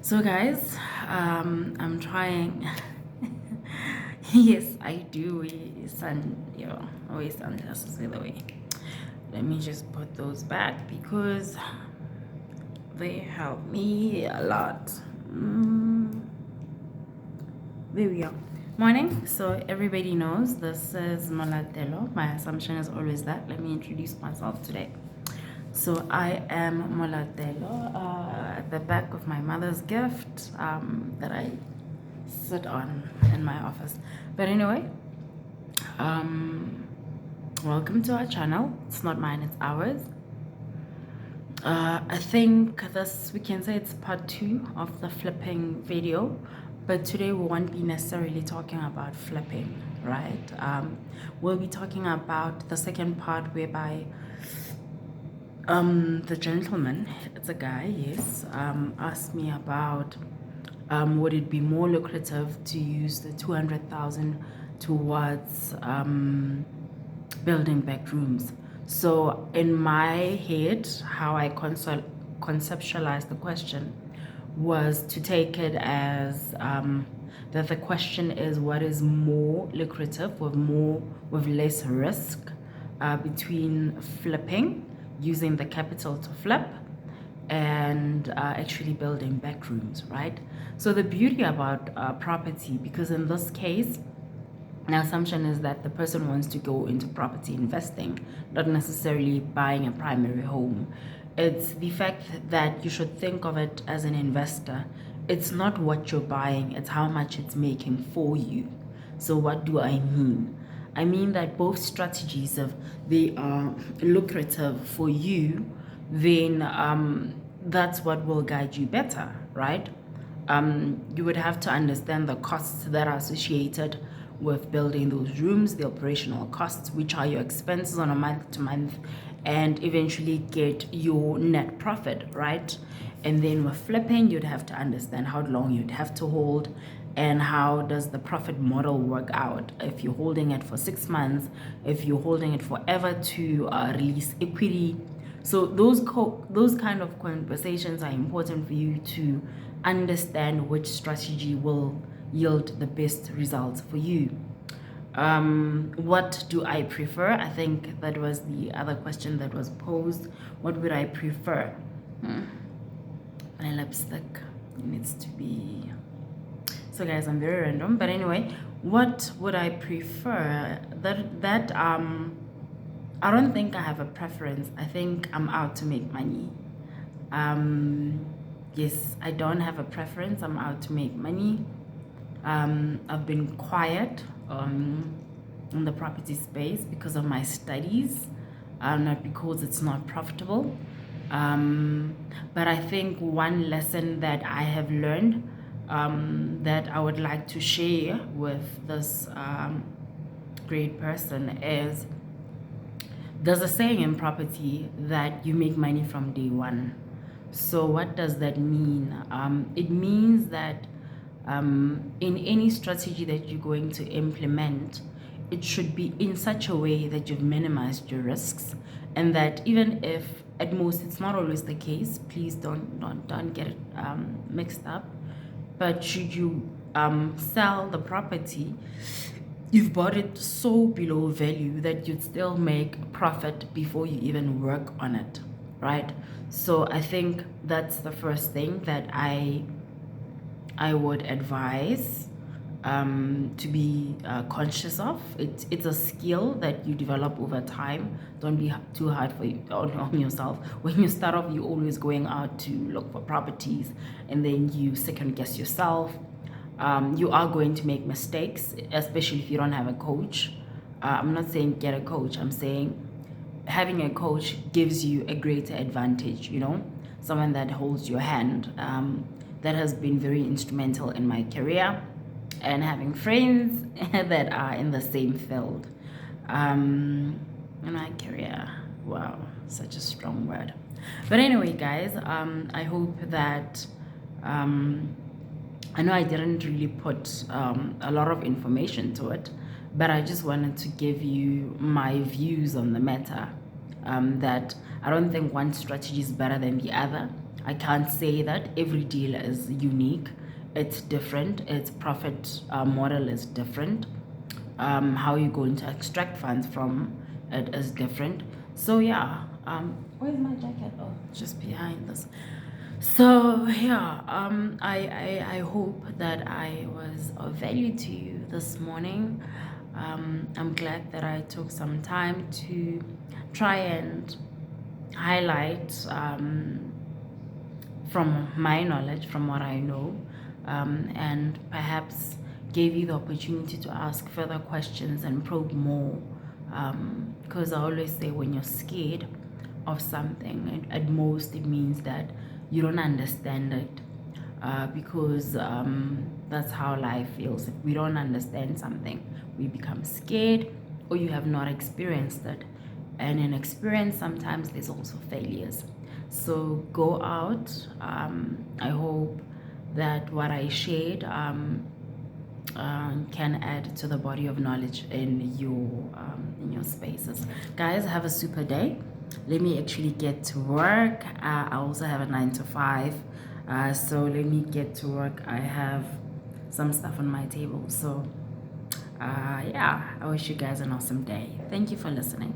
So guys, I'm trying. Yes, I do. Always sunglasses by the way. Let me just put those back because they help me a lot. There we are. Morning. So everybody knows this is Molatelo. My assumption is always that. Let me introduce myself today. So I am Molatelo, at the back of my mother's gift that I sit on in my office. But anyway, welcome to our channel. It's not mine, it's ours. I think we can say it's part 2 of the flipping video, but today we won't be necessarily talking about flipping, right? We'll be talking about the second part whereby the gentleman, it's a guy, yes, asked me about would it be more lucrative to use the 200,000 towards building back rooms. So in my head, how I conceptualized the question was to take it as that the question is what is more lucrative with less risk between flipping, using the capital to flip, and actually building back rooms, right? So the beauty about property, because in this case, the assumption is that the person wants to go into property investing, not necessarily buying a primary home. It's the fact that you should think of it as an investor. It's not what you're buying, it's how much it's making for you. So what do I mean? I mean that both strategies, if they are lucrative for you, then that's what will guide you better, right? You would have to understand the costs that are associated with building those rooms, the operational costs, which are your expenses on a month to month, and eventually get your net profit, right? And then with flipping, you'd have to understand how long you'd have to hold and how does the profit model work out. If you're holding it for 6 months, if you're holding it forever to release equity. So those kind of conversations are important for you to understand which strategy will yield the best results for you. What do I prefer? I think that was the other question that was posed. What would I prefer? My lipstick needs to be... So guys, I'm very random, but anyway, what would I prefer? I don't think I have a preference. I think I'm out to make money. Yes, I don't have a preference. I'm out to make money. I've been quiet in the property space because of my studies, not because it's not profitable. But I think one lesson that I have learned that I would like to share with this great person is there's a saying in property that you make money from day one. So what does that mean? It means that in any strategy that you're going to implement, it should be in such a way that you've minimized your risks, and that even if at most it's not always the case, please don't get it mixed up. But should you sell the property, you've bought it so below value that you'd still make profit before you even work on it, right? So I think that's the first thing that I would advise to be conscious of. It's a skill that you develop over time. Don't be too hard on yourself. When you start off, you're always going out to look for properties, and then you second guess yourself. You are going to make mistakes, especially if you don't have a coach. I'm not saying get a coach. I'm saying having a coach gives you a greater advantage, someone that holds your hand. That has been very instrumental in my career, and having friends that are in the same field. In my career, wow, such a strong word. But anyway, guys, I hope that I know I didn't really put a lot of information to it, but I just wanted to give you my views on the matter, that I don't think one strategy is better than the other. I can't say that every deal is unique. It's different. Its profit model is different. How you're going to extract funds from it is different. So yeah, where's my jacket? Oh, just behind this. So yeah, I hope that I was of value to you this morning. I'm glad that I took some time to try and highlight from my knowledge, from what I know, and perhaps gave you the opportunity to ask further questions and probe more. Because I always say, when you're scared of something, at most it means that you don't understand it. Because that's how life feels. If we don't understand something, we become scared, or you have not experienced it. And in experience, sometimes there's also failures. So go out. I hope that what I shared can add to the body of knowledge in your spaces. Guys, have a super day. Let me actually get to work. I also have a 9 to 5. So let me get to work. I have some stuff on my table. So yeah, I wish you guys an awesome day. Thank you for listening.